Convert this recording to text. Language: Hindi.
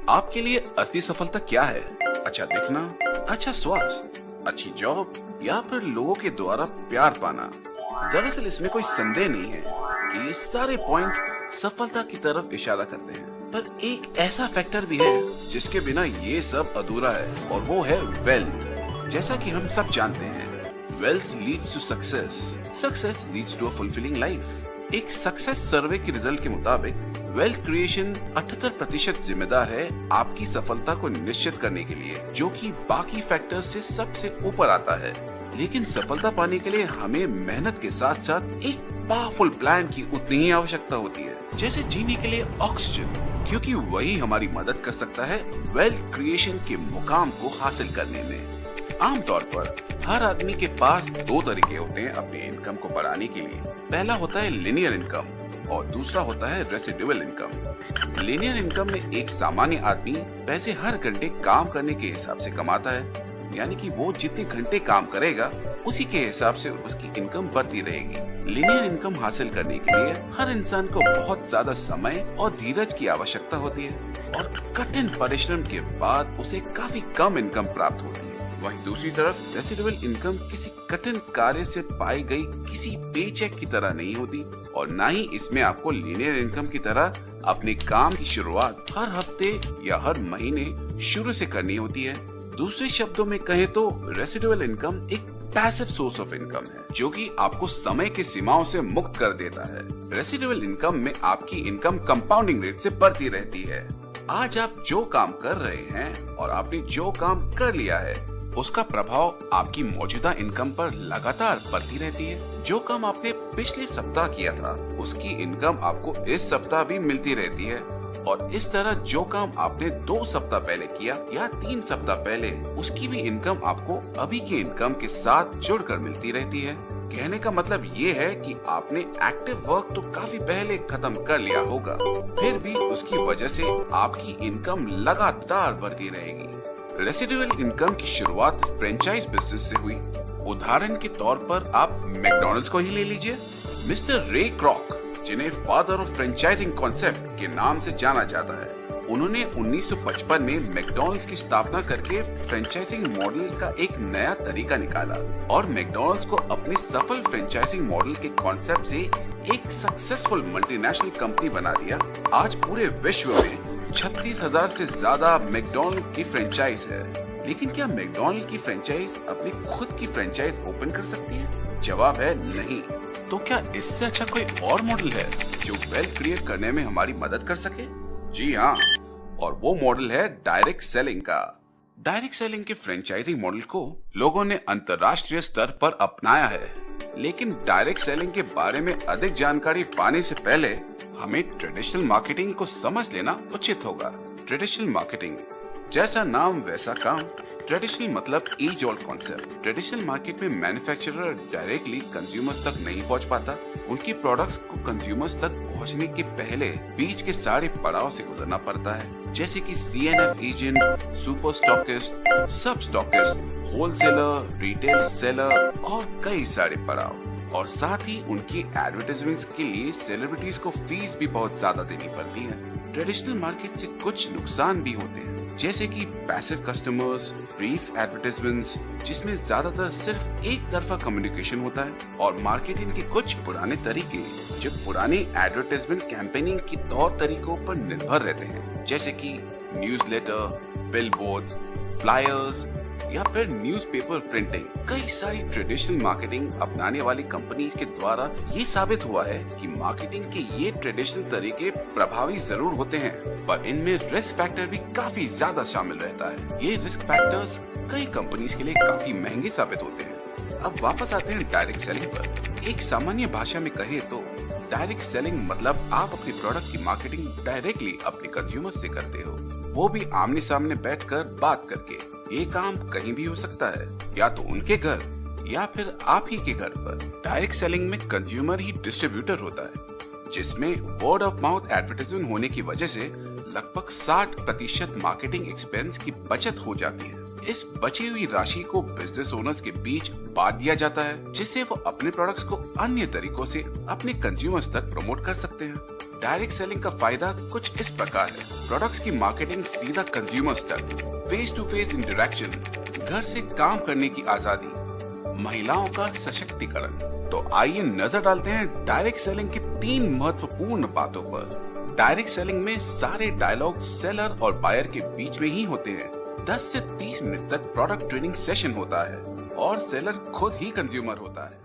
आपके लिए असली सफलता क्या है? अच्छा दिखना, अच्छा स्वास्थ्य, अच्छी जॉब या फिर लोगों के द्वारा प्यार पाना? दरअसल इसमें कोई संदेह नहीं है कि ये सारे पॉइंट्स सफलता की तरफ इशारा करते हैं, पर एक ऐसा फैक्टर भी है जिसके बिना ये सब अधूरा है और वो है वेल्थ। जैसा कि हम सब जानते हैं, wealth leads to success, success leads to a fulfilling life. एक सक्सेस सर्वे के रिजल्ट के मुताबिक वेल्थ क्रिएशन 78% जिम्मेदार है आपकी सफलता को निश्चित करने के लिए, जो कि बाकी फैक्टर्स से सबसे ऊपर आता है। लेकिन सफलता पाने के लिए हमें मेहनत के साथ साथ एक पावरफुल प्लान की उतनी ही आवश्यकता होती है जैसे जीने के लिए ऑक्सीजन, क्योंकि वही हमारी मदद कर सकता है वेल्थ क्रिएशन के मुकाम को हासिल करने में। आमतौर पर हर आदमी के पास दो तरीके होते हैं अपनी इनकम को बढ़ाने के लिए। पहला होता है लिनियर इनकम और दूसरा होता है रेसिडुअल इनकम। लिनियर इनकम में एक सामान्य आदमी पैसे हर घंटे काम करने के हिसाब से कमाता है, यानी कि वो जितने घंटे काम करेगा उसी के हिसाब से उसकी इनकम बढ़ती रहेगी। लिनियर इनकम हासिल करने के लिए हर इंसान को बहुत ज्यादा समय और धीरज की आवश्यकता होती है और कठिन परिश्रम के बाद उसे काफी कम इनकम प्राप्त होती है। वहीं दूसरी तरफ रेसिडुअल इनकम किसी कठिन कार्य से पाई गई किसी पेचेक की तरह नहीं होती और न ही इसमें आपको लिनियर इनकम की तरह अपने काम की शुरुआत हर हफ्ते या हर महीने शुरू से करनी होती है। दूसरे शब्दों में कहें तो रेसिडुअल इनकम एक पैसिव सोर्स ऑफ इनकम है जो कि आपको समय की सीमाओं से मुक्त कर देता है। रेसिडुअल इनकम में आपकी इनकम कंपाउंडिंग रेट से बढ़ती रहती है। आज आप जो काम कर रहे हैं और आपने जो काम कर लिया है उसका प्रभाव आपकी मौजूदा इनकम पर लगातार बढ़ती रहती है। जो काम आपने पिछले सप्ताह किया था उसकी इनकम आपको इस सप्ताह भी मिलती रहती है और इस तरह जो काम आपने 2 सप्ताह पहले किया या 3 सप्ताह पहले उसकी भी इनकम आपको अभी की इनकम के साथ जुड़कर मिलती रहती है। कहने का मतलब ये है कि आपने एक्टिव वर्क तो काफी पहले खत्म कर लिया होगा, फिर भी उसकी वजह से आपकी इनकम लगातार बढ़ती रहेगी। रेसिडुअल इनकम की शुरुआत फ्रेंचाइज बिजनेस से हुई। उदाहरण के तौर पर आप मैकडॉनल्ड्स को ही ले लीजिए। मिस्टर रे क्रॉक, जिन्हें फादर ऑफ फ्रेंचाइजिंग कॉन्सेप्ट के नाम से जाना जाता है, उन्होंने 1955 में मैकडॉनल्ड्स की स्थापना करके फ्रेंचाइजिंग मॉडल का एक नया तरीका निकाला और मैकडॉनल्ड्स को अपने सफल फ्रेंचाइजिंग मॉडल के कॉन्सेप्ट से एक सक्सेसफुल मल्टीनेशनल कंपनी बना दिया। आज पूरे विश्व में 36,000 से ज्यादा मैकडॉनल्ड की फ्रेंचाइज है। लेकिन क्या मैकडॉनल्ड की फ्रेंचाइज अपनी खुद की फ्रेंचाइज ओपन कर सकती है? जवाब है नहीं। तो क्या इससे अच्छा कोई और मॉडल है जो वेल्थ क्रिएट करने में हमारी मदद कर सके? जी हाँ, और वो मॉडल है डायरेक्ट सेलिंग का। डायरेक्ट सेलिंग के फ्रेंचाइजिंग मॉडल को लोगों ने अंतर्राष्ट्रीय स्तर पर अपनाया है, लेकिन डायरेक्ट सेलिंग के बारे में अधिक जानकारी पाने से पहले हमें ट्रेडिशनल मार्केटिंग को समझ लेना उचित होगा। ट्रेडिशनल मार्केटिंग, जैसा नाम वैसा काम। ट्रेडिशनल मतलब age old concept. Traditional market में मैन्युफैक्चरर डायरेक्टली कंज्यूमर्स तक नहीं पहुंच पाता। उनके प्रोडक्ट्स को कंज्यूमर्स तक पहुंचने के पहले बीच के सारे पड़ाव से गुजरना पड़ता है, जैसे कि CNF एजेंट, सुपर स्टॉकिस्ट, सब स्टॉकिस्ट, होलसेलर, रिटेल सेलर और कई सारे पड़ाव। और साथ ही उनकी एडवर्टाइजमेंट्स के लिए सेलिब्रिटीज को फीस भी बहुत ज्यादा देनी पड़ती है। ट्रेडिशनल मार्केट से कुछ नुकसान भी होते हैं, जैसे कि पैसिव कस्टमर्स, ब्रीफ एडवर्टाइजमेंट्स जिसमें ज्यादातर सिर्फ एक तरफा कम्युनिकेशन होता है, और मार्केटिंग के कुछ पुराने तरीके जो पुरानी एडवर्टाइजमेंट कैंपेनिंग के तौर तरीकों पर निर्भर रहते हैं, जैसे कि न्यूज़लेटर, बिलबोर्ड्स, फ्लायर्स या फिर न्यूज़पेपर प्रिंटिंग। कई सारी ट्रेडिशनल मार्केटिंग अपनाने वाली कंपनीज के द्वारा ये साबित हुआ है कि मार्केटिंग के ये ट्रेडिशनल तरीके प्रभावी जरूर होते हैं, पर इनमें रिस्क फैक्टर भी काफी ज्यादा शामिल रहता है। ये रिस्क फैक्टर्स कई कंपनीज के लिए काफी महंगे साबित होते हैं। अब वापस आते हैं डायरेक्ट सेलिंग पर। एक सामान्य भाषा में कहे तो डायरेक्ट सेलिंग मतलब आप अपने प्रोडक्ट की मार्केटिंग डायरेक्टली अपने कंज्यूमर्स से करते हो, वो भी आमने सामने बैठकर बात करके। ये काम कहीं भी हो सकता है, या तो उनके घर या फिर आप ही के घर पर। डायरेक्ट सेलिंग में कंज्यूमर ही डिस्ट्रीब्यूटर होता है, जिसमें वर्ड ऑफ माउथ एडवर्टाइजमेंट होने की वजह से लगभग 60% मार्केटिंग एक्सपेंस की बचत हो जाती है। इस बची हुई राशि को बिजनेस ओनर्स के बीच बांट दिया जाता है, जिससे वो अपने प्रोडक्ट्स को अन्य तरीकों से अपने कंज्यूमर्स तक प्रमोट कर सकते हैं। डायरेक्ट सेलिंग का फायदा कुछ इस प्रकार है। प्रोडक्ट्स की मार्केटिंग सीधा कंज्यूमर्स तक, फेस टू फेस इंटरेक्शन, घर से काम करने की आजादी, महिलाओं का सशक्तिकरण। तो आइए नजर डालते हैं डायरेक्ट सेलिंग की 3 महत्वपूर्ण बातों पर। डायरेक्ट सेलिंग में सारे डायलॉग सेलर और बायर के बीच में ही होते हैं। 10 से 30 मिनट तक प्रोडक्ट ट्रेनिंग सेशन होता है और सेलर खुद ही कंज्यूमर होता है।